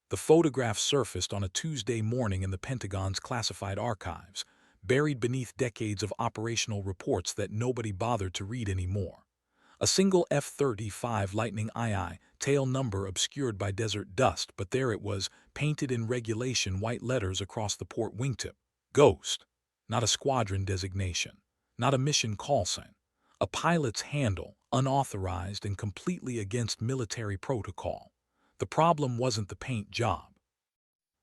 The photograph surfaced on a Tuesday morning in the Pentagon's classified archives, buried beneath decades of operational reports that nobody bothered to read anymore. A single F-35 Lightning II tail number obscured by desert dust, but there it was, painted in regulation white letters across the port wingtip. Ghost. Not a squadron designation. Not a mission call sign. A pilot's handle, unauthorized and completely against military protocol. The problem wasn't the paint job.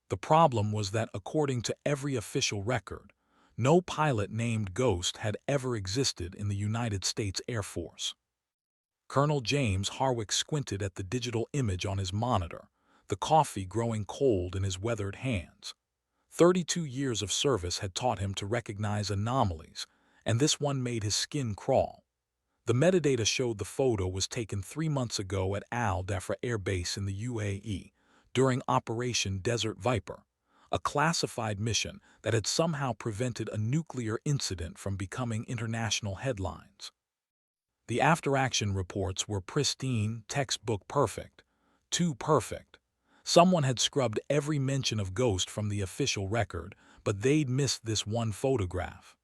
The problem was that, according to every official record, no pilot named Ghost had ever existed in the United States Air Force. Colonel James Harwick squinted at the digital image on his monitor, the coffee growing cold in his weathered hands. 32 years of service had taught him to recognize anomalies, and this one made his skin crawl. The metadata showed the photo was taken 3 months ago at Al Dhafra Air Base in the UAE, during Operation Desert Viper, a classified mission that had somehow prevented a nuclear incident from becoming international headlines. The after-action reports were pristine, textbook perfect. Too perfect. Someone had scrubbed every mention of Ghost from the official record, but they'd missed this one photograph.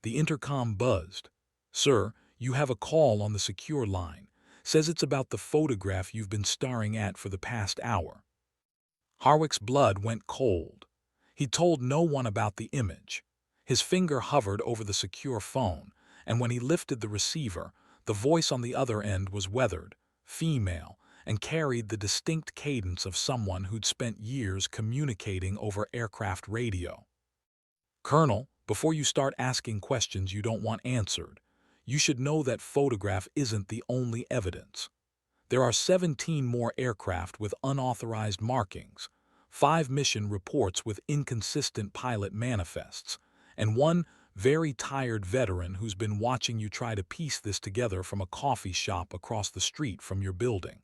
The intercom buzzed. "Sir, you have a call on the secure line. Says it's about the photograph you've been staring at for the past hour." Harwick's blood went cold. He told no one about the image. His finger hovered over the secure phone, and when he lifted the receiver, the voice on the other end was weathered, female, and carried the distinct cadence of someone who'd spent years communicating over aircraft radio. "Colonel, before you start asking questions you don't want answered, you should know that photograph isn't the only evidence. There are 17 more aircraft with unauthorized markings, 5 mission reports with inconsistent pilot manifests, and one very tired veteran who's been watching you try to piece this together from a coffee shop across the street from your building."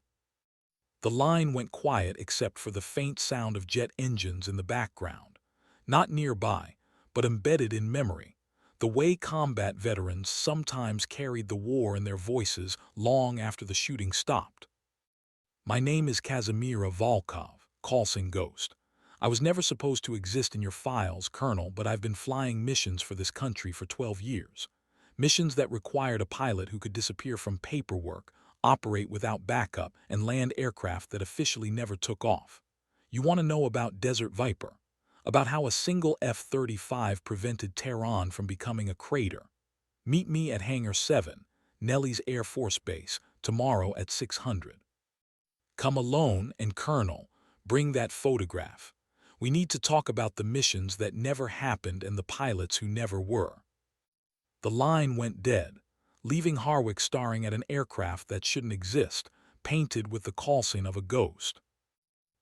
The line went quiet except for the faint sound of jet engines in the background, not nearby, but embedded in memory, the way combat veterans sometimes carried the war in their voices long after the shooting stopped. "My name is Kazimira Volkov, Callsign Ghost. I was never supposed to exist in your files, Colonel, but I've been flying missions for this country for 12 years. Missions that required a pilot who could disappear from paperwork, operate without backup, and land aircraft that officially never took off. You want to know about Desert Viper? About how a single F-35 prevented Tehran from becoming a crater? Meet me at Hangar 7, Nelly's Air Force Base, tomorrow at 600. Come alone, and Colonel, bring that photograph. We need to talk about the missions that never happened and the pilots who never were." The line went dead, leaving Harwick staring at an aircraft that shouldn't exist, painted with the call sign of a ghost.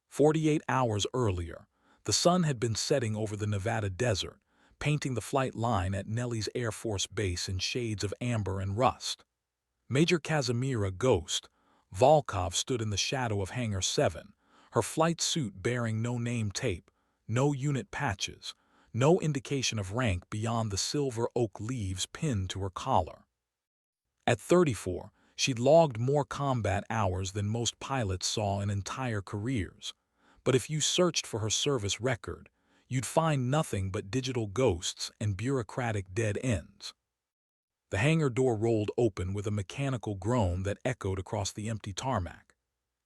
48 hours earlier, the sun had been setting over the Nevada desert, painting the flight line at Nelly's Air Force Base in shades of amber and rust. Major Kazimira Ghost Volkov stood in the shadow of Hangar 7, her flight suit bearing no name tape, no unit patches, no indication of rank beyond the silver oak leaves pinned to her collar. At 34, she'd logged more combat hours than most pilots saw in entire careers. But if you searched for her service record, you'd find nothing but digital ghosts and bureaucratic dead ends. The hangar door rolled open with a mechanical groan that echoed across the empty tarmac.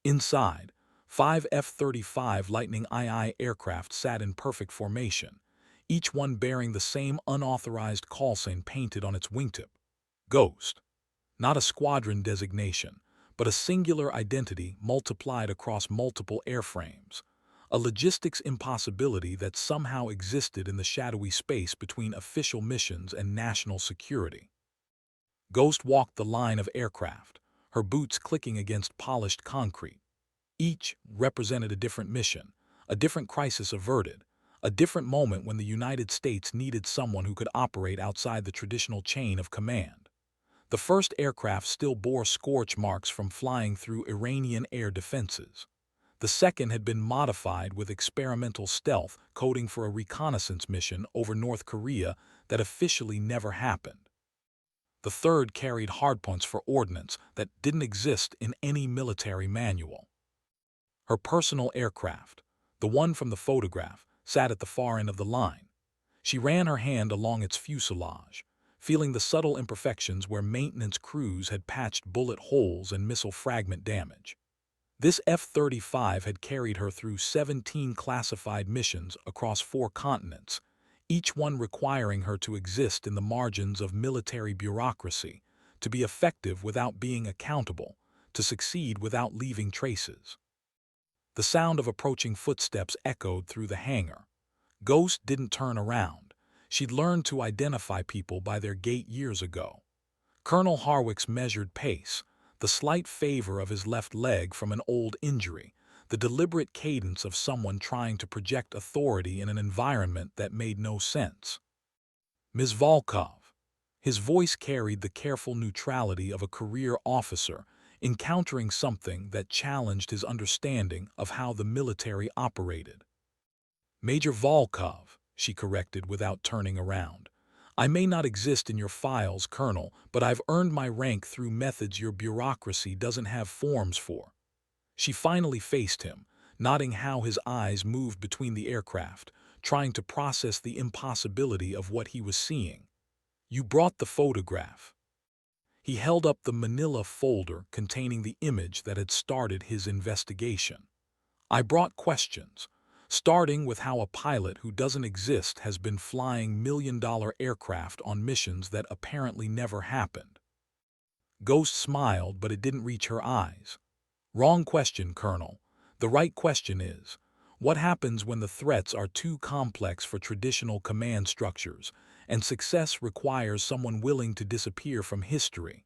Inside, 5 F-35 Lightning II aircraft sat in perfect formation, each one bearing the same unauthorized call sign painted on its wingtip. Ghost. Not a squadron designation, but a singular identity multiplied across multiple airframes. A logistics impossibility that somehow existed in the shadowy space between official missions and national security. Ghost walked the line of aircraft, her boots clicking against polished concrete. Each represented a different mission, a different crisis averted, a different moment when the United States needed someone who could operate outside the traditional chain of command. The first aircraft still bore scorch marks from flying through Iranian air defenses. The second had been modified with experimental stealth coding for a reconnaissance mission over North Korea that officially never happened. The third carried hardpoints for ordnance that didn't exist in any military manual. Her personal aircraft, the one from the photograph, sat at the far end of the line. She ran her hand along its fuselage, feeling the subtle imperfections where maintenance crews had patched bullet holes and missile fragment damage. This F-35 had carried her through 17 classified missions across 4 continents, each one requiring her to exist in the margins of military bureaucracy, to be effective without being accountable, to succeed without leaving traces. The sound of approaching footsteps echoed through the hangar. Ghost didn't turn around. She'd learned to identify people by their gait years ago. Colonel Harwick's measured pace, the slight favor of his left leg from an old injury, the deliberate cadence of someone trying to project authority in an environment that made no sense. Ms. Volkov. His voice carried the careful neutrality of a career officer encountering something that challenged his understanding of how the military operated. Major Volkov, she corrected without turning around. I may not exist in your files, Colonel, but I've earned my rank through methods your bureaucracy doesn't have forms for. She finally faced him, noting how his eyes moved between the aircraft, trying to process the impossibility of what he was seeing. You brought the photograph. He held up the manila folder containing the image that had started his investigation. I brought questions, starting with how a pilot who doesn't exist has been flying million-dollar aircraft on missions that apparently never happened. Ghost smiled, but it didn't reach her eyes. Wrong question, Colonel. The right question is, what happens when the threats are too complex for traditional command structures, and success requires someone willing to disappear from history?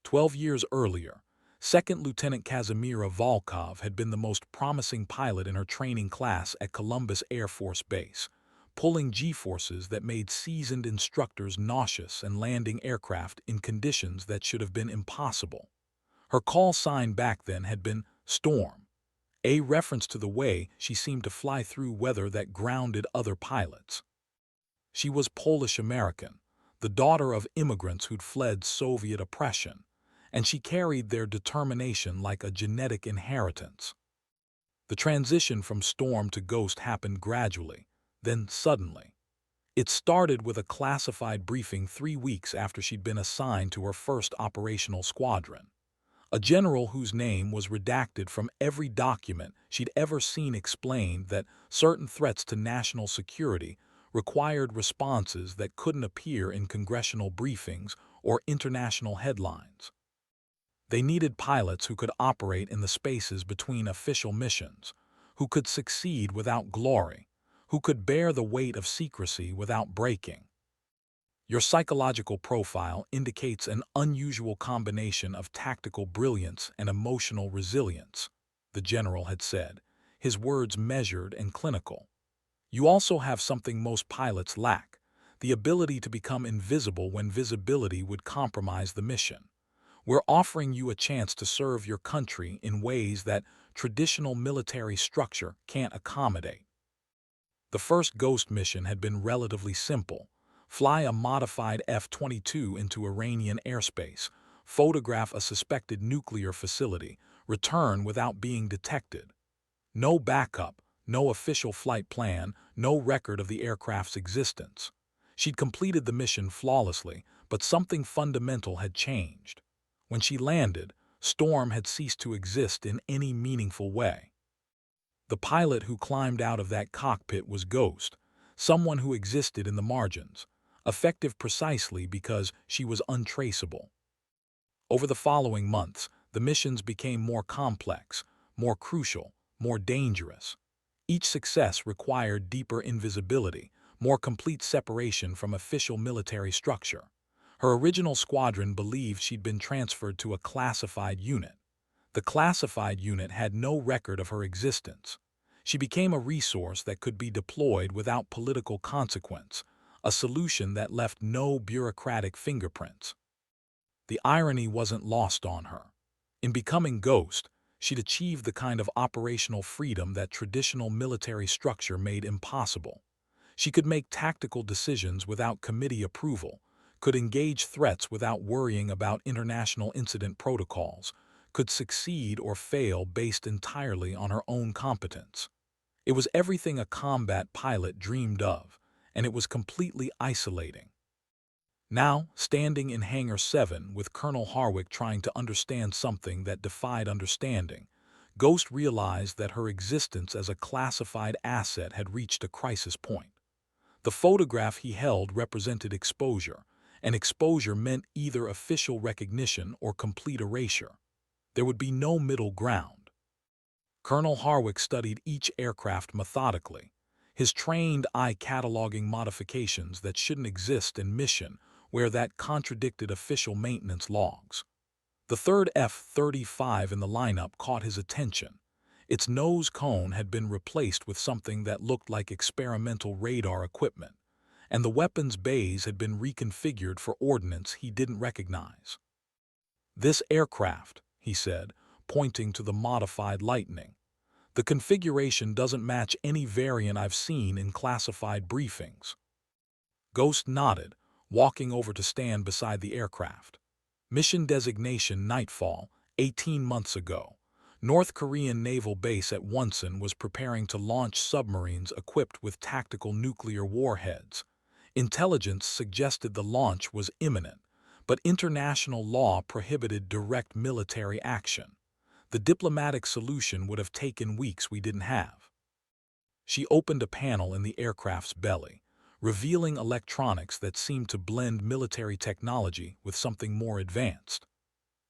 12 years earlier, Second Lieutenant Kazimira Volkov had been the most promising pilot in her training class at Columbus Air Force Base, pulling G-forces that made seasoned instructors nauseous and landing aircraft in conditions that should have been impossible. Her call sign back then had been Storm, a reference to the way she seemed to fly through weather that grounded other pilots. She was Polish-American, the daughter of immigrants who'd fled Soviet oppression, and she carried their determination like a genetic inheritance. The transition from Storm to Ghost happened gradually, then suddenly. It started with a classified briefing 3 weeks after she'd been assigned to her first operational squadron. A general whose name was redacted from every document she'd ever seen explained that certain threats to national security required responses that couldn't appear in congressional briefings or international headlines. They needed pilots who could operate in the spaces between official missions, who could succeed without glory, who could bear the weight of secrecy without breaking. Your psychological profile indicates an unusual combination of tactical brilliance and emotional resilience, the general had said, his words measured and clinical. You also have something most pilots lack, the ability to become invisible when visibility would compromise the mission. We're offering you a chance to serve your country in ways that traditional military structure can't accommodate. The first Ghost mission had been relatively simple. Fly a modified F-22 into Iranian airspace, photograph a suspected nuclear facility, return without being detected. No backup, no official flight plan, no record of the aircraft's existence. She'd completed the mission flawlessly, but something fundamental had changed. When she landed, Storm had ceased to exist in any meaningful way. The pilot who climbed out of that cockpit was Ghost, someone who existed in the margins, effective precisely because she was untraceable. Over the following months, the missions became more complex, more crucial, more dangerous. Each success required deeper invisibility, more complete separation from official military structure. Her original squadron believed she'd been transferred to a classified unit. The classified unit had no record of her existence. She became a resource that could be deployed without political consequence, a solution that left no bureaucratic fingerprints. The irony wasn't lost on her. In becoming Ghost, she'd achieved the kind of operational freedom that traditional military structure made impossible. She could make tactical decisions without committee approval, could engage threats without worrying about international incident protocols, could succeed or fail based entirely on her own competence. It was everything a combat pilot dreamed of, and it was completely isolating. Now, standing in Hangar 7 with Colonel Harwick trying to understand something that defied understanding, Ghost realized that her existence as a classified asset had reached a crisis point. The photograph he held represented exposure, and exposure meant either official recognition or complete erasure. There would be no middle ground. Colonel Harwick studied each aircraft methodically, his trained eye cataloging modifications that shouldn't exist in mission where that contradicted official maintenance logs. The third F-35 in the lineup caught his attention. Its nose cone had been replaced with something that looked like experimental radar equipment, and the weapons bays had been reconfigured for ordnance he didn't recognize. "This aircraft," he said, pointing to the modified Lightning. "The configuration doesn't match any variant I've seen in classified briefings." Ghost nodded, walking over to stand beside the aircraft. Mission designation Nightfall, 18 months ago. North Korean naval base at Wonsan was preparing to launch submarines equipped with tactical nuclear warheads. Intelligence suggested the launch was imminent, but international law prohibited direct military action. The diplomatic solution would have taken weeks we didn't have. She opened a panel in the aircraft's belly, revealing electronics that seemed to blend military technology with something more advanced.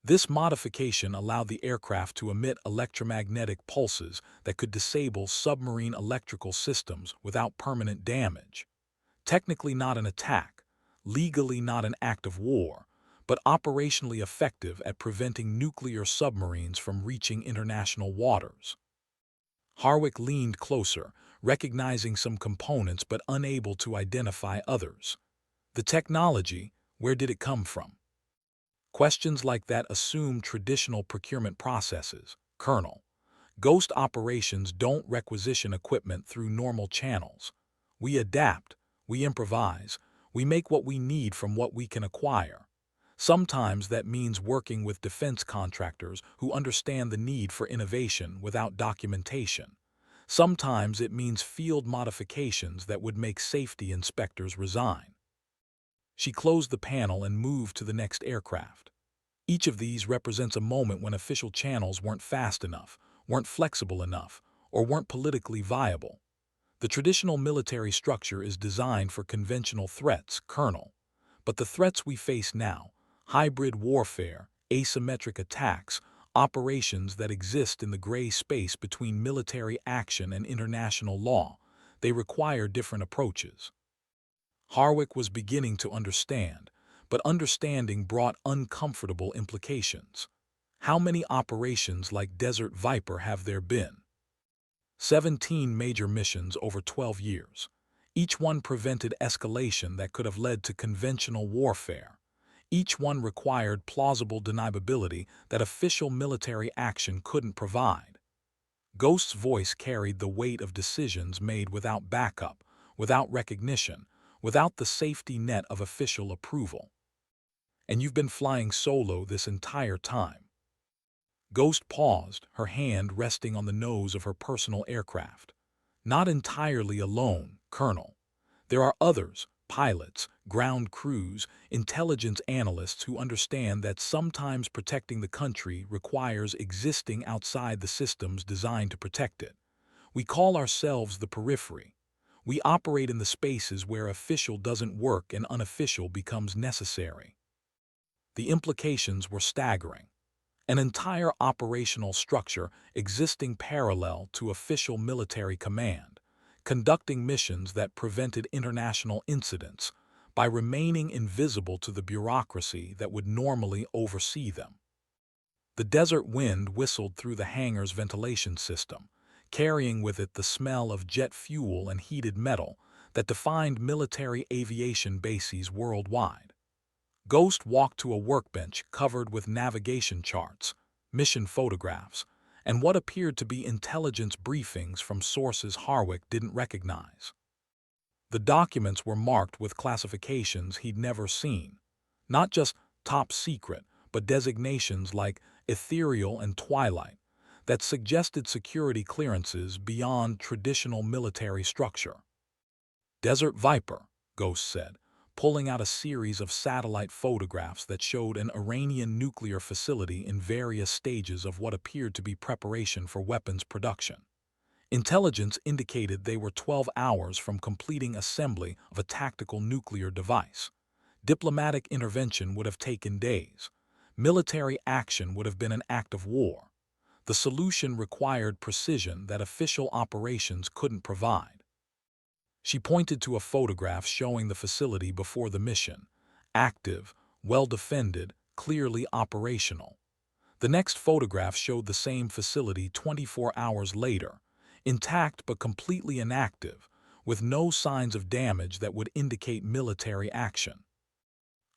This modification allowed the aircraft to emit electromagnetic pulses that could disable submarine electrical systems without permanent damage. Technically not an attack, legally not an act of war, but operationally effective at preventing nuclear submarines from reaching international waters. Harwick leaned closer, recognizing some components but unable to identify others. The technology, where did it come from? Questions like that assume traditional procurement processes. Colonel, Ghost operations don't requisition equipment through normal channels. We adapt, we improvise, we make what we need from what we can acquire. Sometimes that means working with defense contractors who understand the need for innovation without documentation. Sometimes it means field modifications that would make safety inspectors resign. She closed the panel and moved to the next aircraft. Each of these represents a moment when official channels weren't fast enough, weren't flexible enough, or weren't politically viable. The traditional military structure is designed for conventional threats, Colonel. But the threats we face now, hybrid warfare, asymmetric attacks, operations that exist in the gray space between military action and international law, they require different approaches. Harwick was beginning to understand, but understanding brought uncomfortable implications. How many operations like Desert Viper have there been? 17 major missions over 12 years. Each one prevented escalation that could have led to conventional warfare. Each one required plausible deniability that official military action couldn't provide. Ghost's voice carried the weight of decisions made without backup, without recognition, without the safety net of official approval. And you've been flying solo this entire time. Ghost paused, her hand resting on the nose of her personal aircraft. Not entirely alone, Colonel. There are others, pilots, ground crews, intelligence analysts who understand that sometimes protecting the country requires existing outside the systems designed to protect it. We call ourselves the periphery. We operate in the spaces where official doesn't work and unofficial becomes necessary. The implications were staggering. An entire operational structure existing parallel to official military command, conducting missions that prevented international incidents by remaining invisible to the bureaucracy that would normally oversee them. The desert wind whistled through the hangar's ventilation system, carrying with it the smell of jet fuel and heated metal that defined military aviation bases worldwide. Ghost walked to a workbench covered with navigation charts, mission photographs, and what appeared to be intelligence briefings from sources Harwick didn't recognize. The documents were marked with classifications he'd never seen, not just top secret, but designations like ethereal and twilight, that suggested security clearances beyond traditional military structure. Desert Viper, Ghost said, pulling out a series of satellite photographs that showed an Iranian nuclear facility in various stages of what appeared to be preparation for weapons production. Intelligence indicated they were 12 hours from completing assembly of a tactical nuclear device. Diplomatic intervention would have taken days. Military action would have been an act of war. The solution required precision that official operations couldn't provide. She pointed to a photograph showing the facility before the mission, active, well-defended, clearly operational. The next photograph showed the same facility 24 hours later, intact but completely inactive, with no signs of damage that would indicate military action.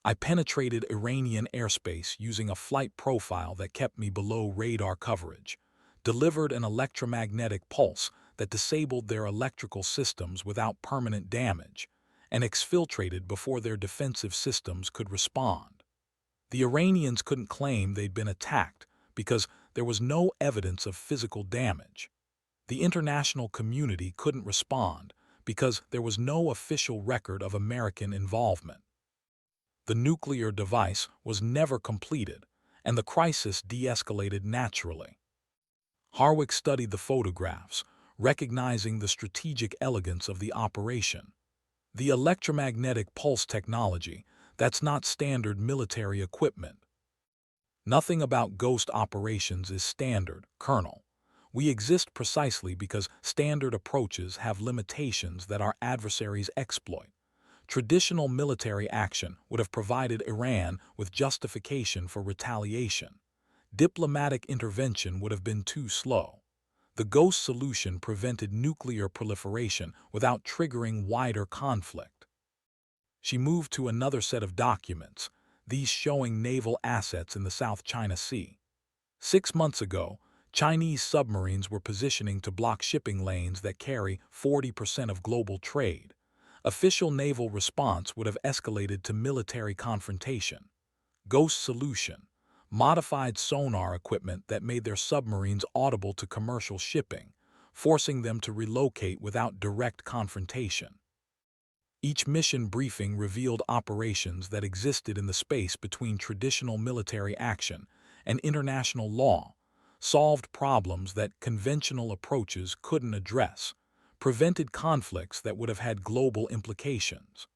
I penetrated Iranian airspace using a flight profile that kept me below radar coverage, delivered an electromagnetic pulse that disabled their electrical systems without permanent damage, and exfiltrated before their defensive systems could respond. The Iranians couldn't claim they'd been attacked because there was no evidence of physical damage. The international community couldn't respond because there was no official record of American involvement. The nuclear device was never completed, and the crisis de-escalated naturally. Harwick studied the photographs, recognizing the strategic elegance of the operation. The electromagnetic pulse technology, that's not standard military equipment. Nothing about Ghost operations is standard, Colonel. We exist precisely because standard approaches have limitations that our adversaries exploit. Traditional military action would have provided Iran with justification for retaliation. Diplomatic intervention would have been too slow. The Ghost solution prevented nuclear proliferation without triggering wider conflict. She moved to another set of documents, these showing naval assets in the South China Sea. 6 months ago, Chinese submarines were positioning to block shipping lanes that carry 40% of global trade. Official naval response would have escalated to military confrontation. Ghost solution: modified sonar equipment that made their submarines audible to commercial shipping, forcing them to relocate without direct confrontation. Each mission briefing revealed operations that existed in the space between traditional military action and international law, solved problems that conventional approaches couldn't address, prevented conflicts that would have had global implications.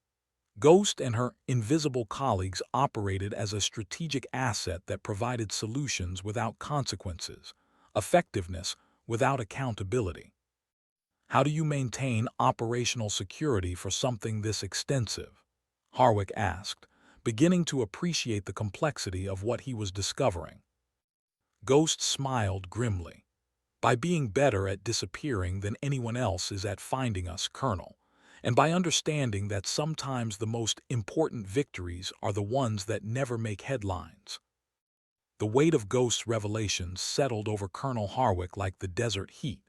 Ghost and her invisible colleagues operated as a strategic asset that provided solutions without consequences, effectiveness without accountability. How do you maintain operational security for something this extensive? Harwick asked, beginning to appreciate the complexity of what he was discovering. Ghost smiled grimly. By being better at disappearing than anyone else is at finding us, Colonel, and by understanding that sometimes the most important victories are the ones that never make headlines. The weight of Ghost's revelations settled over Colonel Harwick like the desert heat,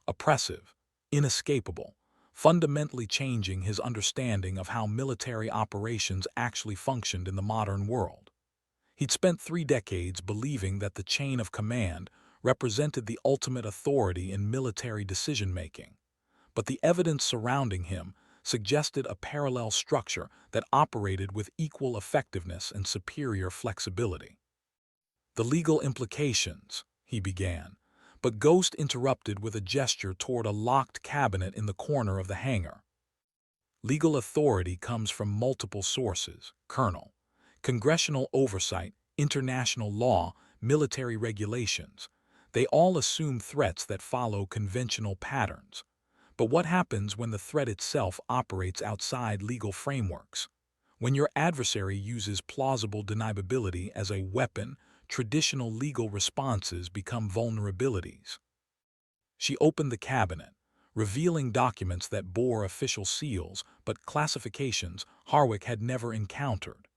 oppressive, inescapable, fundamentally changing his understanding of how military operations actually functioned in the modern world. He'd spent 3 decades believing that the chain of command represented the ultimate authority in military decision-making, but the evidence surrounding him suggested a parallel structure that operated with equal effectiveness and superior flexibility. The legal implications, he began, but Ghost interrupted with a gesture toward a locked cabinet in the corner of the hangar. Legal authority comes from multiple sources, Colonel. Congressional oversight, international law, military regulations. They all assume threats that follow conventional patterns. But what happens when the threat itself operates outside legal frameworks? When your adversary uses plausible deniability as a weapon, traditional legal responses become vulnerabilities. She opened the cabinet, revealing documents that bore official seals but classifications Harwick had never encountered.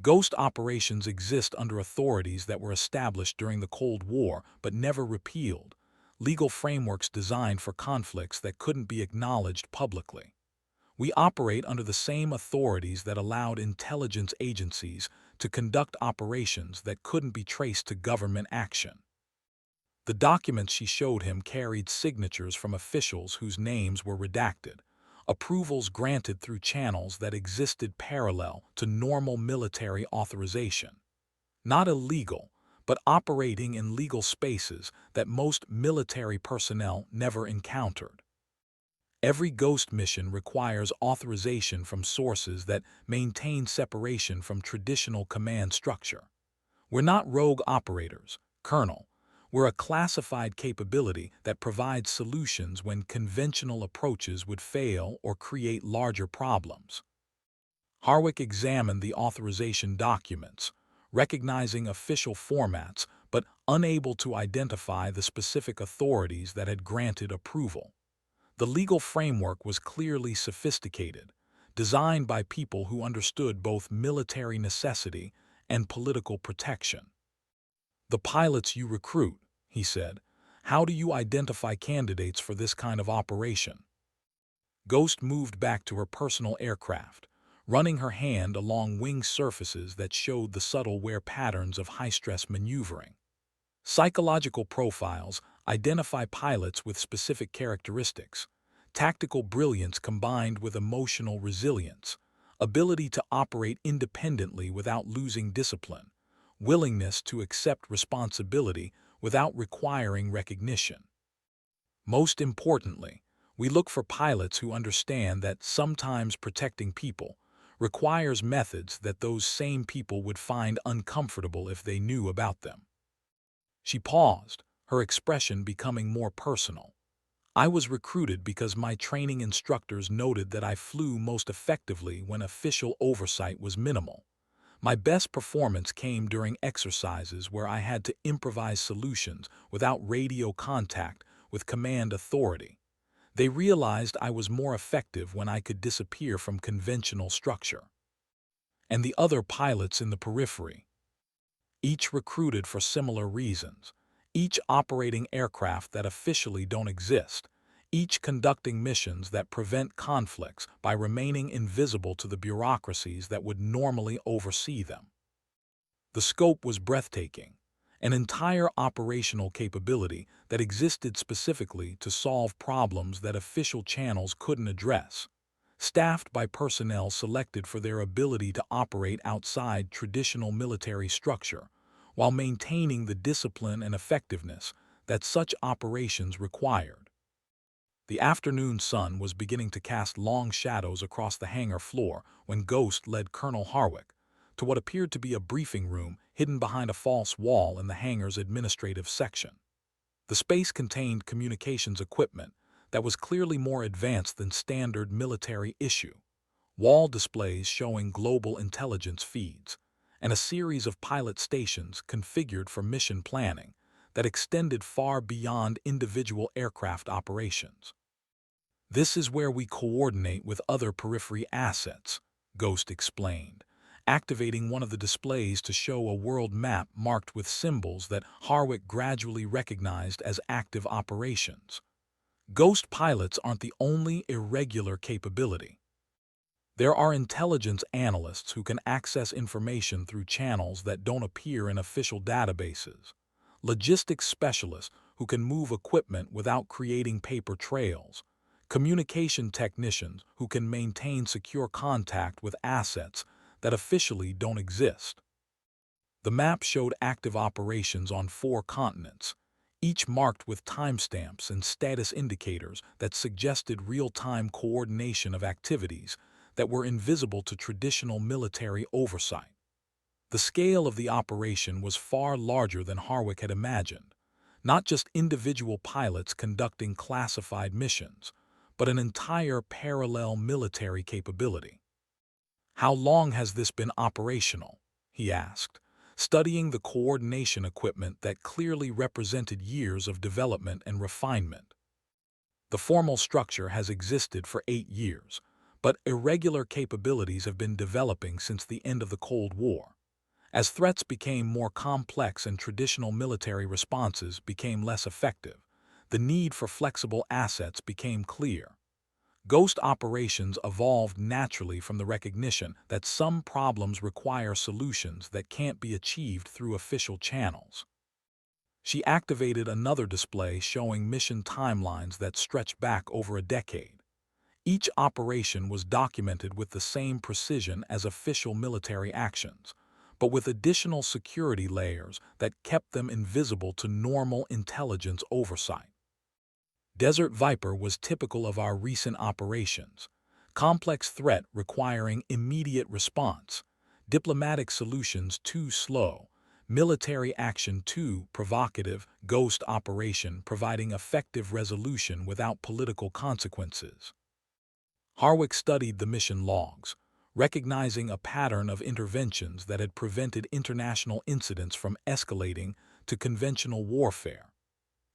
Ghost operations exist under authorities that were established during the Cold War but never repealed, legal frameworks designed for conflicts that couldn't be acknowledged publicly. We operate under the same authorities that allowed intelligence agencies to conduct operations that couldn't be traced to government action. The documents she showed him carried signatures from officials whose names were redacted, approvals granted through channels that existed parallel to normal military authorization. Not illegal, but operating in legal spaces that most military personnel never encountered. Every ghost mission requires authorization from sources that maintain separation from traditional command structure. We're not rogue operators, Colonel. We're a classified capability that provides solutions when conventional approaches would fail or create larger problems. Harwick examined the authorization documents, recognizing official formats but unable to identify the specific authorities that had granted approval. The legal framework was clearly sophisticated, designed by people who understood both military necessity and political protection. "The pilots you recruit," he said, "how do you identify candidates for this kind of operation?" Ghost moved back to her personal aircraft, running her hand along wing surfaces that showed the subtle wear patterns of high-stress maneuvering. Psychological profiles identify pilots with specific characteristics: tactical brilliance combined with emotional resilience, ability to operate independently without losing discipline, willingness to accept responsibility without requiring recognition. Most importantly, we look for pilots who understand that sometimes protecting people requires methods that those same people would find uncomfortable if they knew about them. She paused, her expression becoming more personal. "I was recruited because my training instructors noted that I flew most effectively when official oversight was minimal. My best performance came during exercises where I had to improvise solutions without radio contact with command authority. They realized I was more effective when I could disappear from conventional structure." And the other pilots in the periphery, each recruited for similar reasons, each operating aircraft that officially don't exist, each conducting missions that prevent conflicts by remaining invisible to the bureaucracies that would normally oversee them. The scope was breathtaking, an entire operational capability that existed specifically to solve problems that official channels couldn't address, staffed by personnel selected for their ability to operate outside traditional military structure, while maintaining the discipline and effectiveness that such operations required. The afternoon sun was beginning to cast long shadows across the hangar floor when Ghost led Colonel Harwick to what appeared to be a briefing room hidden behind a false wall in the hangar's administrative section. The space contained communications equipment that was clearly more advanced than standard military issue: wall displays showing global intelligence feeds, and a series of pilot stations configured for mission planning that extended far beyond individual aircraft operations. "This is where we coordinate with other periphery assets," Ghost explained, activating one of the displays to show a world map marked with symbols that Harwick gradually recognized as active operations. Ghost pilots aren't the only irregular capability. There are intelligence analysts who can access information through channels that don't appear in official databases, logistics specialists who can move equipment without creating paper trails, communication technicians who can maintain secure contact with assets that officially don't exist. The map showed active operations on 4 continents, each marked with timestamps and status indicators that suggested real-time coordination of activities that were invisible to traditional military oversight. The scale of the operation was far larger than Harwick had imagined, not just individual pilots conducting classified missions, but an entire parallel military capability. "How long has this been operational?" he asked, studying the coordination equipment that clearly represented years of development and refinement. "The formal structure has existed for 8 years, but irregular capabilities have been developing since the end of the Cold War. As threats became more complex and traditional military responses became less effective, the need for flexible assets became clear." Ghost operations evolved naturally from the recognition that some problems require solutions that can't be achieved through official channels. She activated another display showing mission timelines that stretched back over a decade. Each operation was documented with the same precision as official military actions, but with additional security layers that kept them invisible to normal intelligence oversight. Desert Viper was typical of our recent operations. Complex threat requiring immediate response, diplomatic solutions too slow, military action too provocative, ghost operation providing effective resolution without political consequences. Harwick studied the mission logs, recognizing a pattern of interventions that had prevented international incidents from escalating to conventional warfare.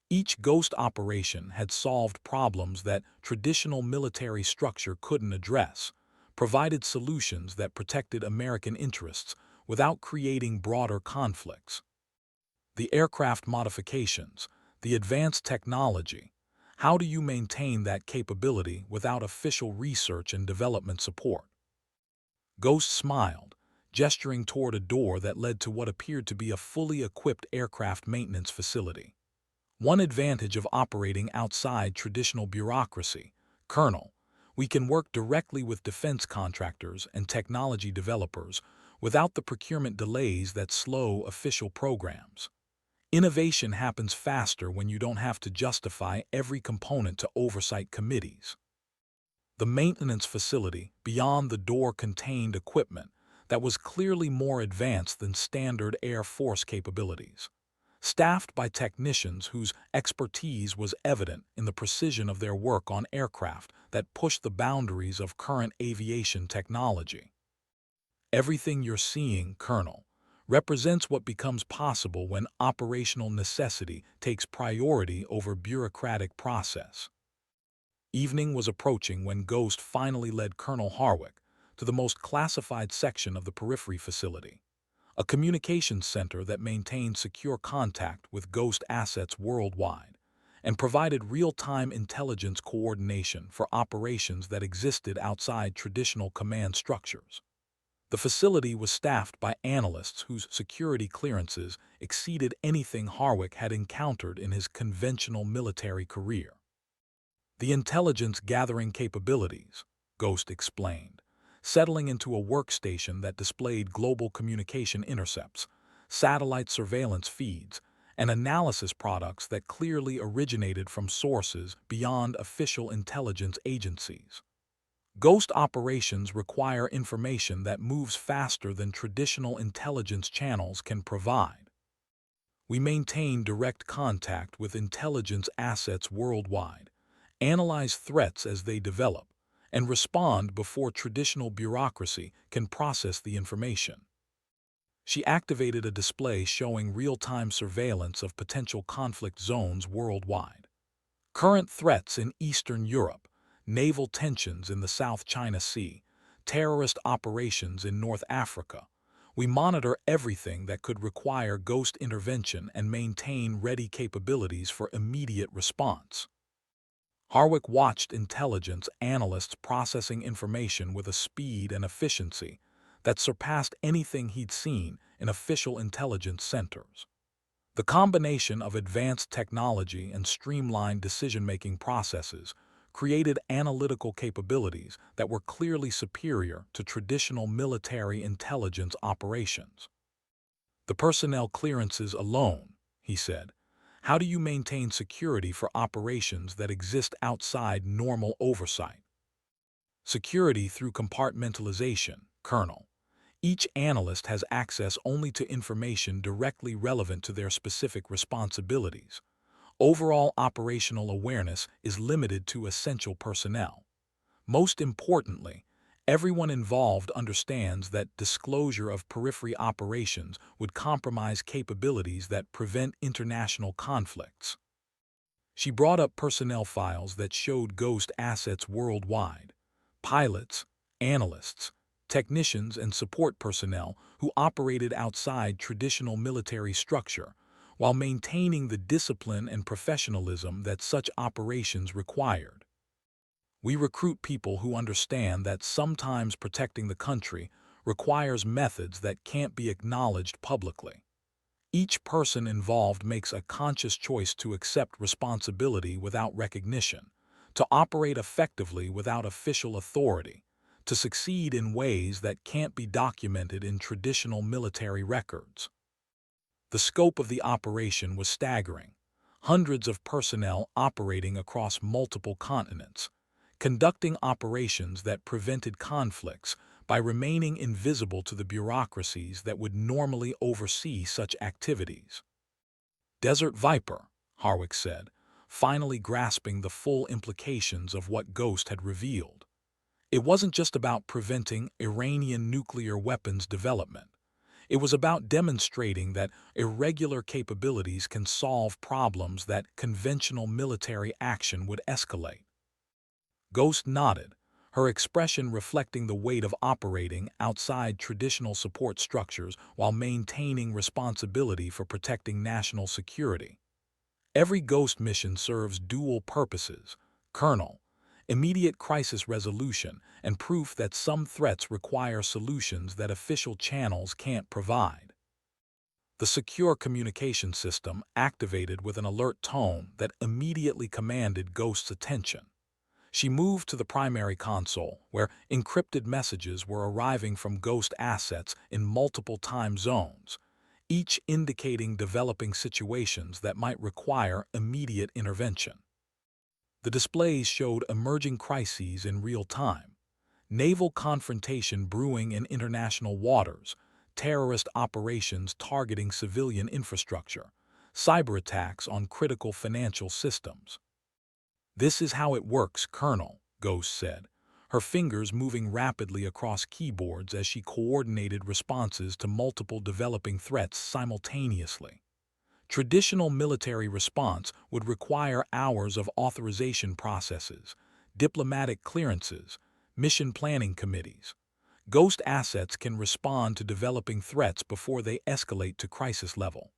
Each ghost operation had solved problems that traditional military structure couldn't address, provided solutions that protected American interests without creating broader conflicts. The aircraft modifications, the advanced technology, how do you maintain that capability without official research and development support? Ghost smiled, gesturing toward a door that led to what appeared to be a fully equipped aircraft maintenance facility. One advantage of operating outside traditional bureaucracy, Colonel, we can work directly with defense contractors and technology developers without the procurement delays that slow official programs. Innovation happens faster when you don't have to justify every component to oversight committees. The maintenance facility beyond the door contained equipment that was clearly more advanced than standard Air Force capabilities, staffed by technicians whose expertise was evident in the precision of their work on aircraft that pushed the boundaries of current aviation technology. Everything you're seeing, Colonel, represents what becomes possible when operational necessity takes priority over bureaucratic process. Evening was approaching when Ghost finally led Colonel Harwick to the most classified section of the periphery facility, a communications center that maintained secure contact with Ghost assets worldwide and provided real-time intelligence coordination for operations that existed outside traditional command structures. The facility was staffed by analysts whose security clearances exceeded anything Harwick had encountered in his conventional military career. The intelligence-gathering capabilities, Ghost explained, settling into a workstation that displayed global communication intercepts, satellite surveillance feeds, and analysis products that clearly originated from sources beyond official intelligence agencies. Ghost operations require information that moves faster than traditional intelligence channels can provide. We maintain direct contact with intelligence assets worldwide, analyze threats as they develop, and respond before traditional bureaucracy can process the information. She activated a display showing real-time surveillance of potential conflict zones worldwide. Current threats in Eastern Europe, naval tensions in the South China Sea, terrorist operations in North Africa. We monitor everything that could require ghost intervention and maintain ready capabilities for immediate response. Harwick watched intelligence analysts processing information with a speed and efficiency that surpassed anything he'd seen in official intelligence centers. The combination of advanced technology and streamlined decision-making processes created analytical capabilities that were clearly superior to traditional military intelligence operations. The personnel clearances alone, he said. How do you maintain security for operations that exist outside normal oversight? Security through compartmentalization, Colonel. Each analyst has access only to information directly relevant to their specific responsibilities. Overall operational awareness is limited to essential personnel. Most importantly, everyone involved understands that disclosure of periphery operations would compromise capabilities that prevent international conflicts. She brought up personnel files that showed Ghost assets worldwide, pilots, analysts, technicians, and support personnel who operated outside traditional military structure while maintaining the discipline and professionalism that such operations required. We recruit people who understand that sometimes protecting the country requires methods that can't be acknowledged publicly. Each person involved makes a conscious choice to accept responsibility without recognition, to operate effectively without official authority, to succeed in ways that can't be documented in traditional military records. The scope of the operation was staggering. Hundreds of personnel operating across multiple continents, conducting operations that prevented conflicts by remaining invisible to the bureaucracies that would normally oversee such activities. Desert Viper, Harwick said, finally grasping the full implications of what Ghost had revealed. It wasn't just about preventing Iranian nuclear weapons development. It was about demonstrating that irregular capabilities can solve problems that conventional military action would escalate. Ghost nodded, her expression reflecting the weight of operating outside traditional support structures while maintaining responsibility for protecting national security. Every Ghost mission serves dual purposes: Colonel, immediate crisis resolution, and proof that some threats require solutions that official channels can't provide. The secure communication system activated with an alert tone that immediately commanded Ghost's attention. She moved to the primary console, where encrypted messages were arriving from Ghost assets in multiple time zones, each indicating developing situations that might require immediate intervention. The displays showed emerging crises in real time: naval confrontation brewing in international waters, terrorist operations targeting civilian infrastructure, cyber attacks on critical financial systems. "This is how it works, Colonel," Ghost said, her fingers moving rapidly across keyboards as she coordinated responses to multiple developing threats simultaneously. Traditional military response would require hours of authorization processes, diplomatic clearances, mission planning committees. Ghost assets can respond to developing threats before they escalate to crisis level.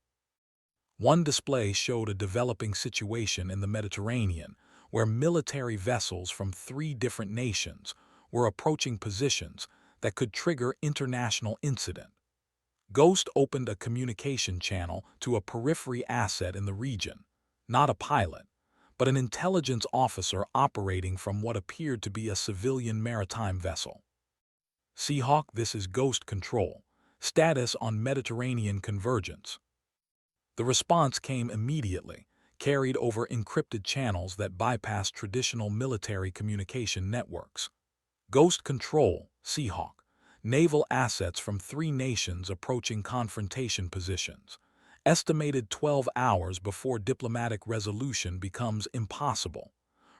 One display showed a developing situation in the Mediterranean, where military vessels from 3 different nations were approaching positions that could trigger international incident. Ghost opened a communication channel to a periphery asset in the region, not a pilot, but an intelligence officer operating from what appeared to be a civilian maritime vessel. "Seahawk, this is Ghost Control. Status on Mediterranean convergence." The response came immediately, carried over encrypted channels that bypassed traditional military communication networks. "Ghost Control, Seahawk. Naval assets from 3 nations approaching confrontation positions. Estimated 12 hours before diplomatic resolution becomes impossible.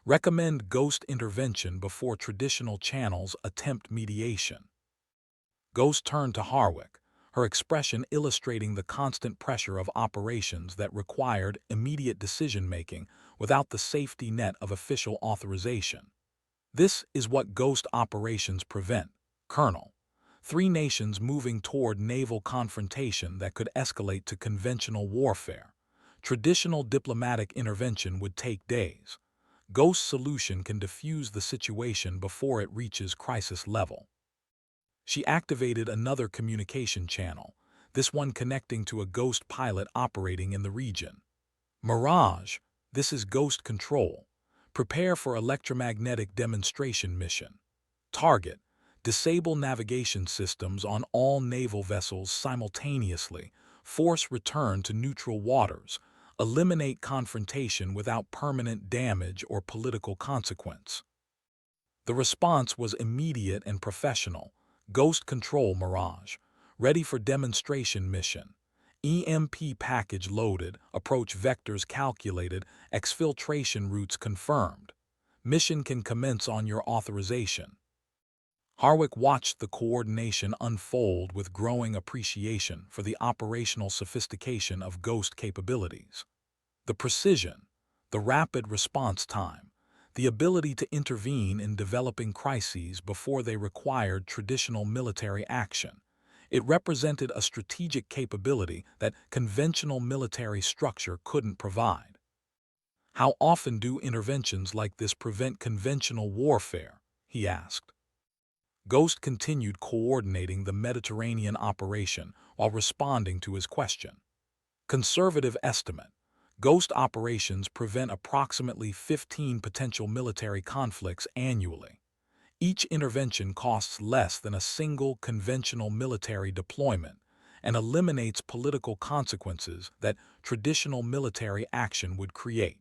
Recommend Ghost intervention before traditional channels attempt mediation." Ghost turned to Harwick, her expression illustrating the constant pressure of operations that required immediate decision-making without the safety net of official authorization. "This is what Ghost operations prevent, Colonel. 3 nations moving toward naval confrontation that could escalate to conventional warfare. Traditional diplomatic intervention would take days. Ghost's solution can defuse the situation before it reaches crisis level." She activated another communication channel, this one connecting to a Ghost pilot operating in the region. "Mirage, this is Ghost Control. Prepare for electromagnetic demonstration mission. Target: disable navigation systems on all naval vessels simultaneously, force return to neutral waters, eliminate confrontation without permanent damage or political consequence." The response was immediate and professional. "Ghost Control, Mirage. Ready for demonstration mission. EMP package loaded, approach vectors calculated, exfiltration routes confirmed. Mission can commence on your authorization." Harwick watched the coordination unfold with growing appreciation for the operational sophistication of Ghost capabilities. The precision, the rapid response time, the ability to intervene in developing crises before they required traditional military action. It represented a strategic capability that conventional military structure couldn't provide. How often do interventions like this prevent conventional warfare? He asked. Ghost continued coordinating the Mediterranean operation while responding to his question. Conservative estimate. Ghost operations prevent approximately 15 potential military conflicts annually. Each intervention costs less than a single conventional military deployment and eliminates political consequences that traditional military action would create.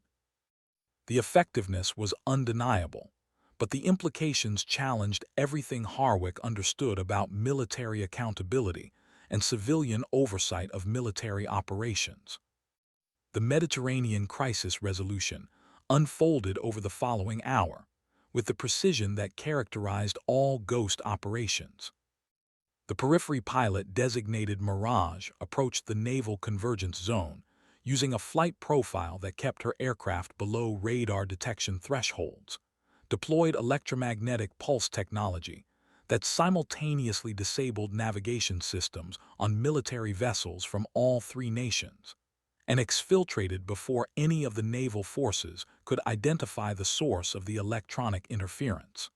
The effectiveness was undeniable, but the implications challenged everything Harwick understood about military accountability and civilian oversight of military operations. The Mediterranean crisis resolution unfolded over the following hour, with the precision that characterized all Ghost operations. The periphery pilot designated Mirage approached the naval convergence zone, using a flight profile that kept her aircraft below radar detection thresholds, deployed electromagnetic pulse technology that simultaneously disabled navigation systems on military vessels from all three nations, and exfiltrated before any of the naval forces could identify the source of the electronic interference.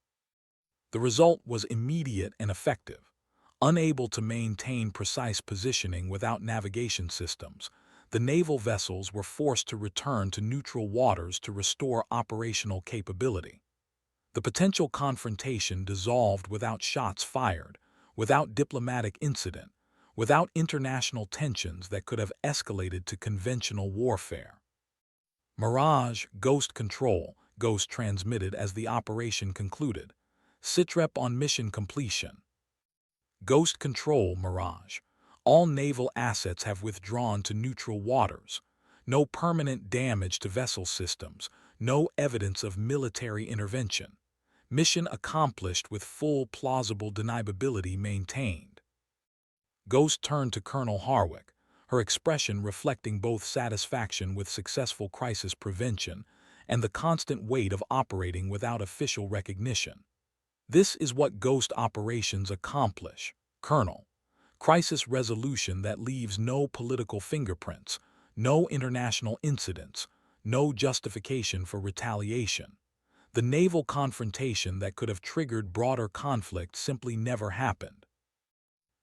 The result was immediate and effective. Unable to maintain precise positioning without navigation systems, the naval vessels were forced to return to neutral waters to restore operational capability. The potential confrontation dissolved without shots fired, without diplomatic incident, without international tensions that could have escalated to conventional warfare. Mirage, Ghost Control, Ghost transmitted as the operation concluded. Sitrep on mission completion. Ghost Control, Mirage. All naval assets have withdrawn to neutral waters. No permanent damage to vessel systems. No evidence of military intervention. Mission accomplished with full plausible deniability maintained. Ghost turned to Colonel Harwick, her expression reflecting both satisfaction with successful crisis prevention and the constant weight of operating without official recognition. This is what Ghost operations accomplish, Colonel. Crisis resolution that leaves no political fingerprints, no international incidents, no justification for retaliation. The naval confrontation that could have triggered broader conflict simply never happened.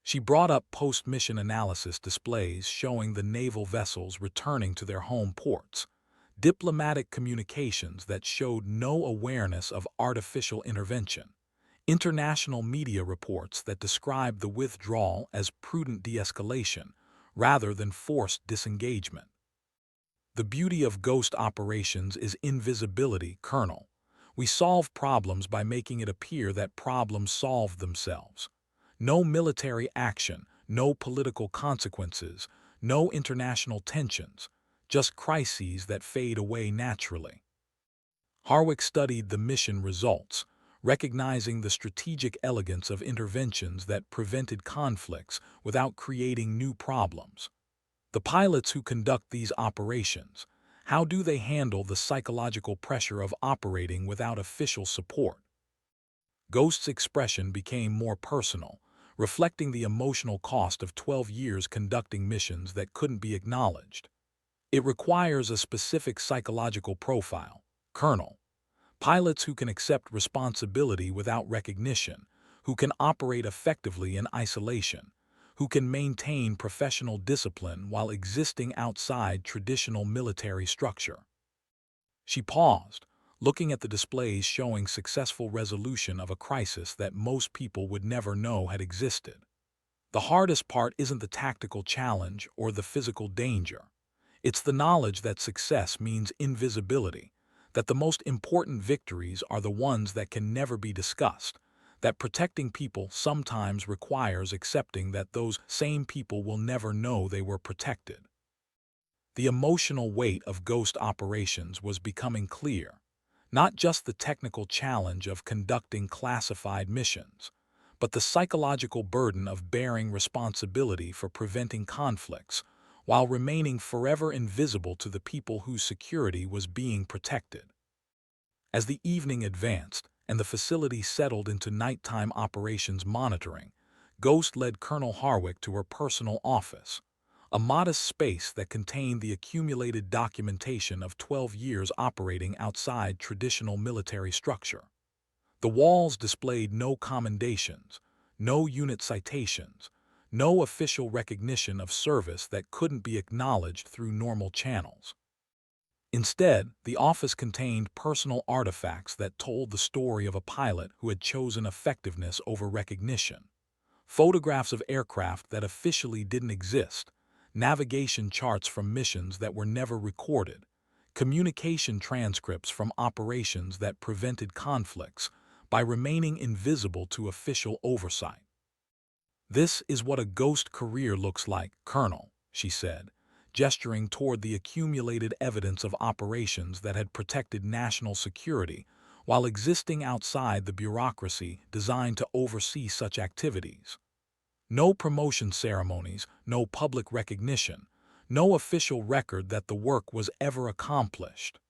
She brought up post-mission analysis displays showing the naval vessels returning to their home ports, diplomatic communications that showed no awareness of artificial intervention, international media reports that described the withdrawal as prudent de-escalation rather than forced disengagement. The beauty of Ghost operations is invisibility, Colonel. We solve problems by making it appear that problems solve themselves. No military action, no political consequences, no international tensions, just crises that fade away naturally. Harwick studied the mission results, recognizing the strategic elegance of interventions that prevented conflicts without creating new problems. The pilots who conduct these operations, how do they handle the psychological pressure of operating without official support? Ghost's expression became more personal, reflecting the emotional cost of 12 years conducting missions that couldn't be acknowledged. It requires a specific psychological profile, Colonel. Pilots who can accept responsibility without recognition, who can operate effectively in isolation, who can maintain professional discipline while existing outside traditional military structure. She paused, looking at the displays showing successful resolution of a crisis that most people would never know had existed. The hardest part isn't the tactical challenge or the physical danger. It's the knowledge that success means invisibility, that the most important victories are the ones that can never be discussed, that protecting people sometimes requires accepting that those same people will never know they were protected. The emotional weight of Ghost operations was becoming clear, not just the technical challenge of conducting classified missions, but the psychological burden of bearing responsibility for preventing conflicts while remaining forever invisible to the people whose security was being protected. As the evening advanced and the facility settled into nighttime operations monitoring, Ghost led Colonel Harwick to her personal office, a modest space that contained the accumulated documentation of 12 years operating outside traditional military structure. The walls displayed no commendations, no unit citations, no official recognition of service that couldn't be acknowledged through normal channels. Instead, the office contained personal artifacts that told the story of a pilot who had chosen effectiveness over recognition. Photographs of aircraft that officially didn't exist, navigation charts from missions that were never recorded, communication transcripts from operations that prevented conflicts by remaining invisible to official oversight. "This is what a ghost career looks like, Colonel," she said, gesturing toward the accumulated evidence of operations that had protected national security while existing outside the bureaucracy designed to oversee such activities. No promotion ceremonies, no public recognition, no official record that the work was ever accomplished.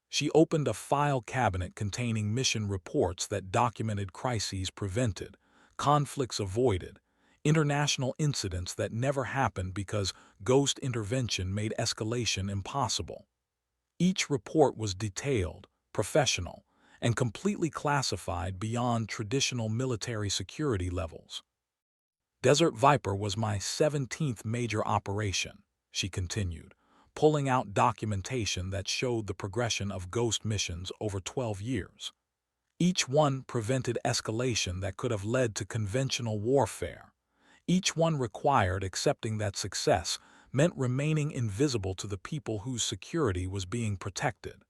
She opened a file cabinet containing mission reports that documented crises prevented, conflicts avoided, international incidents that never happened because ghost intervention made escalation impossible. Each report was detailed, professional, and completely classified beyond traditional military security levels. "Desert Viper was my 17th major operation," she continued, pulling out documentation that showed the progression of ghost missions over 12 years. Each one prevented escalation that could have led to conventional warfare. Each one required accepting that success meant remaining invisible to the people whose security was being protected.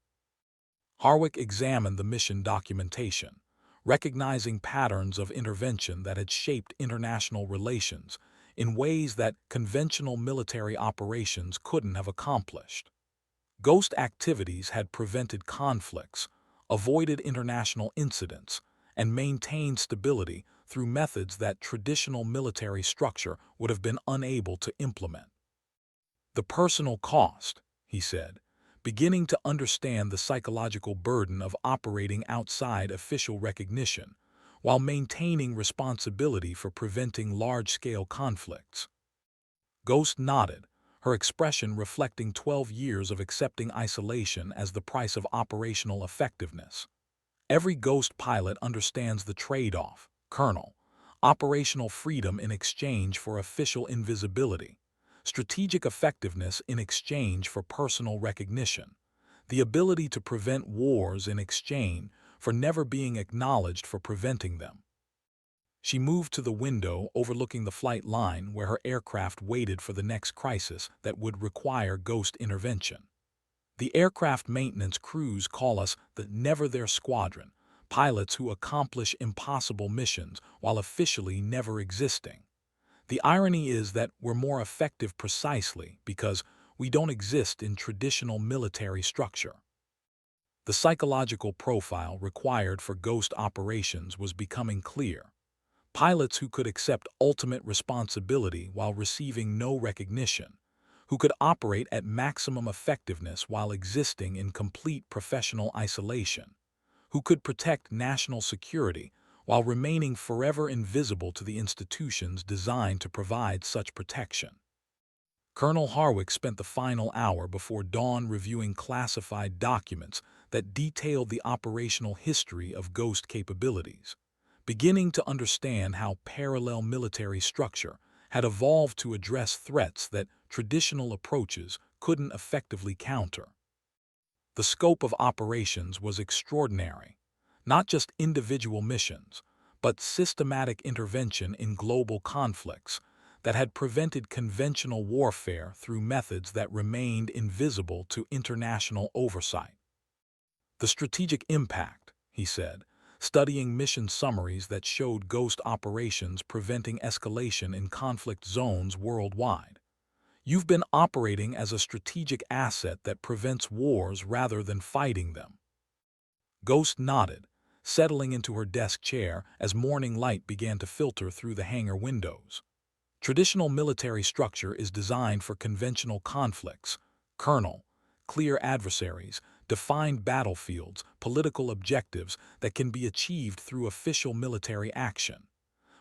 Harwick examined the mission documentation, recognizing patterns of intervention that had shaped international relations in ways that conventional military operations couldn't have accomplished. Ghost activities had prevented conflicts, avoided international incidents, and maintained stability through methods that traditional military structure would have been unable to implement. "The personal cost," he said, beginning to understand the psychological burden of operating outside official recognition while maintaining responsibility for preventing large-scale conflicts. Ghost nodded, her expression reflecting 12 years of accepting isolation as the price of operational effectiveness. "Every ghost pilot understands the trade-off, Colonel. Operational freedom in exchange for official invisibility. Strategic effectiveness in exchange for personal recognition. The ability to prevent wars in exchange for never being acknowledged for preventing them." She moved to the window overlooking the flight line where her aircraft waited for the next crisis that would require ghost intervention. "The aircraft maintenance crews call us the Never There Squadron, pilots who accomplish impossible missions while officially never existing. The irony is that we're more effective precisely because we don't exist in traditional military structure." The psychological profile required for ghost operations was becoming clear. Pilots who could accept ultimate responsibility while receiving no recognition, who could operate at maximum effectiveness while existing in complete professional isolation, who could protect national security while remaining forever invisible to the institutions designed to provide such protection. Colonel Harwick spent the final hour before dawn reviewing classified documents that detailed the operational history of ghost capabilities, beginning to understand how parallel military structure had evolved to address threats that traditional approaches couldn't effectively counter. The scope of operations was extraordinary, not just individual missions, but systematic intervention in global conflicts that had prevented conventional warfare through methods that remained invisible to international oversight. "The strategic impact," he said, studying mission summaries that showed ghost operations preventing escalation in conflict zones worldwide. "You've been operating as a strategic asset that prevents wars rather than fighting them." Ghost nodded, settling into her desk chair as morning light began to filter through the hangar windows. "Traditional military structure is designed for conventional conflicts, Colonel, clear adversaries, defined battlefields, political objectives that can be achieved through official military action.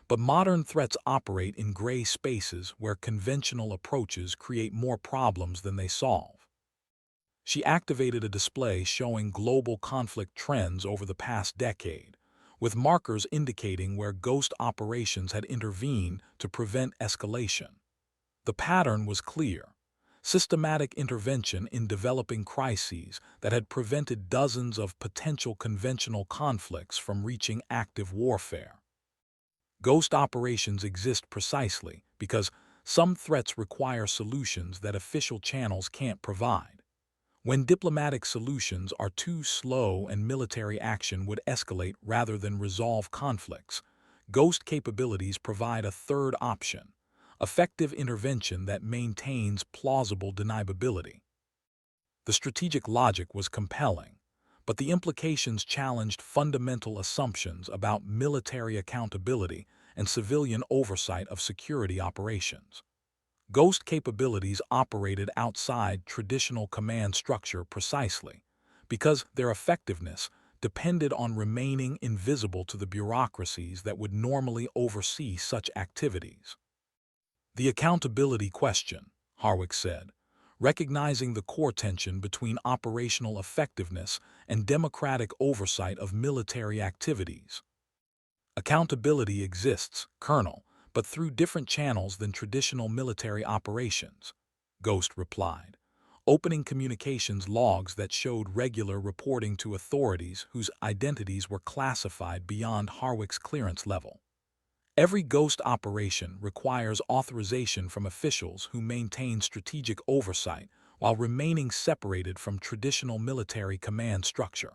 But modern threats operate in gray spaces where conventional approaches create more problems than they solve. She activated a display showing global conflict trends over the past decade, with markers indicating where ghost operations had intervened to prevent escalation. The pattern was clear: systematic intervention in developing crises that had prevented dozens of potential conventional conflicts from reaching active warfare. Ghost operations exist precisely because some threats require solutions that official channels can't provide. When diplomatic solutions are too slow and military action would escalate rather than resolve conflicts, ghost capabilities provide a third option: effective intervention that maintains plausible deniability. The strategic logic was compelling, but the implications challenged fundamental assumptions about military accountability and civilian oversight of security operations. Ghost capabilities operated outside traditional command structure precisely because their effectiveness depended on remaining invisible to the bureaucracies that would normally oversee such activities. The accountability question, Harwick said, recognizing the core tension between operational effectiveness and democratic oversight of military activities. Accountability exists, Colonel, but through different channels than traditional military operations, Ghost replied, opening communications logs that showed regular reporting to authorities whose identities were classified beyond Harwick's clearance level. Every Ghost operation requires authorization from officials who maintain strategic oversight while remaining separated from traditional military command structure.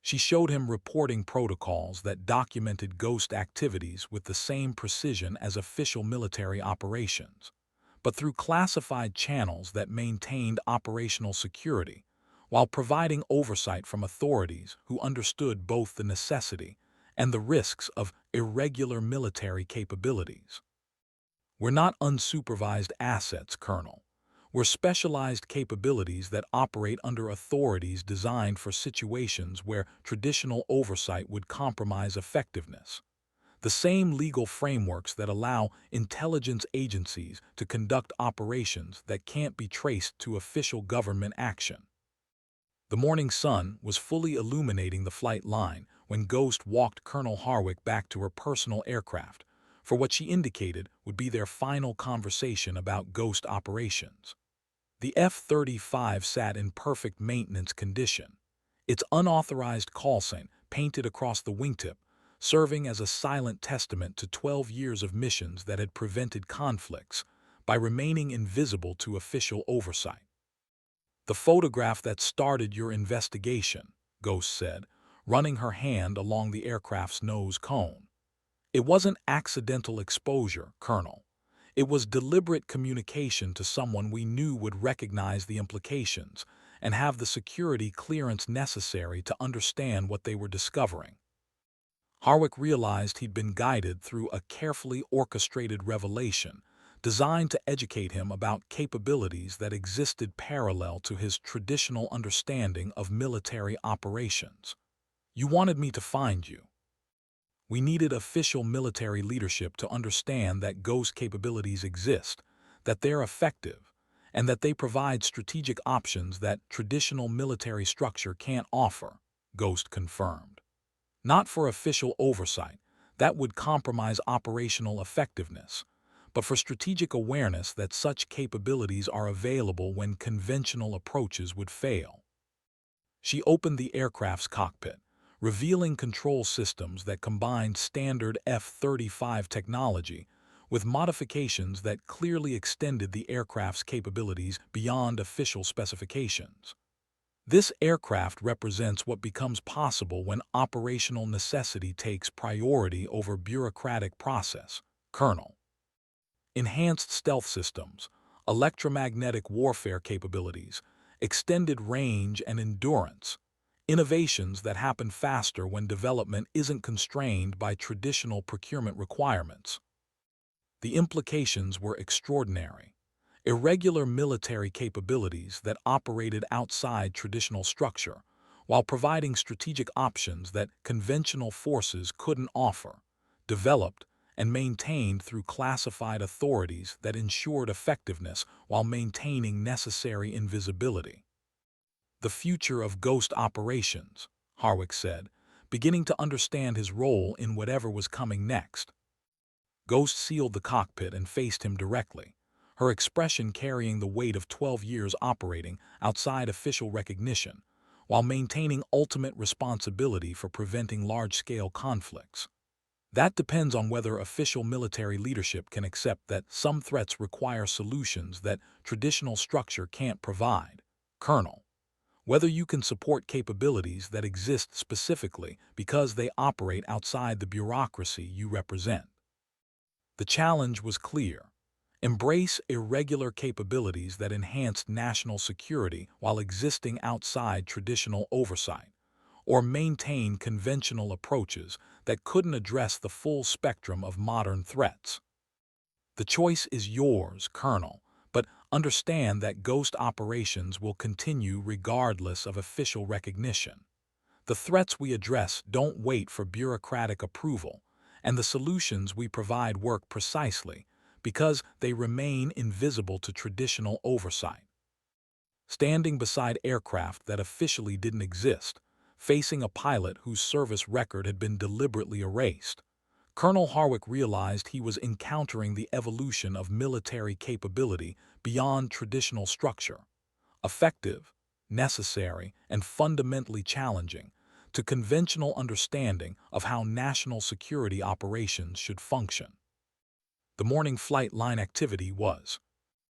She showed him reporting protocols that documented Ghost activities with the same precision as official military operations, but through classified channels that maintained operational security, while providing oversight from authorities who understood both the necessity and the risks of irregular military capabilities. We're not unsupervised assets, Colonel. We're specialized capabilities that operate under authorities designed for situations where traditional oversight would compromise effectiveness. The same legal frameworks that allow intelligence agencies to conduct operations that can't be traced to official government action. The morning sun was fully illuminating the flight line when Ghost walked Colonel Harwick back to her personal aircraft for what she indicated would be their final conversation about Ghost operations. The F-35 sat in perfect maintenance condition, its unauthorized call sign painted across the wingtip, serving as a silent testament to 12 years of missions that had prevented conflicts by remaining invisible to official oversight. "The photograph that started your investigation," Ghost said, running her hand along the aircraft's nose cone. "It wasn't accidental exposure, Colonel. It was deliberate communication to someone we knew would recognize the implications and have the security clearance necessary to understand what they were discovering." Harwick realized he'd been guided through a carefully orchestrated revelation designed to educate him about capabilities that existed parallel to his traditional understanding of military operations. "You wanted me to find you. We needed official military leadership to understand that Ghost capabilities exist, that they're effective, and that they provide strategic options that traditional military structure can't offer," Ghost confirmed. "Not for official oversight, that would compromise operational effectiveness, but for strategic awareness that such capabilities are available when conventional approaches would fail." She opened the aircraft's cockpit, revealing control systems that combined standard F-35 technology with modifications that clearly extended the aircraft's capabilities beyond official specifications. "This aircraft represents what becomes possible when operational necessity takes priority over bureaucratic process, Colonel. Enhanced stealth systems, electromagnetic warfare capabilities, extended range and endurance, innovations that happen faster when development isn't constrained by traditional procurement requirements." The implications were extraordinary. Irregular military capabilities that operated outside traditional structure, while providing strategic options that conventional forces couldn't offer, developed and maintained through classified authorities that ensured effectiveness while maintaining necessary invisibility. The future of ghost operations, Harwick said, beginning to understand his role in whatever was coming next. Ghost sealed the cockpit and faced him directly, her expression carrying the weight of 12 years operating outside official recognition, while maintaining ultimate responsibility for preventing large-scale conflicts. That depends on whether official military leadership can accept that some threats require solutions that traditional structure can't provide. Colonel, whether you can support capabilities that exist specifically because they operate outside the bureaucracy you represent. The challenge was clear. Embrace irregular capabilities that enhanced national security while existing outside traditional oversight, or maintain conventional approaches that couldn't address the full spectrum of modern threats. The choice is yours, Colonel, but understand that ghost operations will continue regardless of official recognition. The threats we address don't wait for bureaucratic approval, and the solutions we provide work precisely because they remain invisible to traditional oversight. Standing beside aircraft that officially didn't exist, facing a pilot whose service record had been deliberately erased, Colonel Harwick realized he was encountering the evolution of military capability beyond traditional structure, effective, necessary, and fundamentally challenging to conventional understanding of how national security operations should function. The morning flight line activity was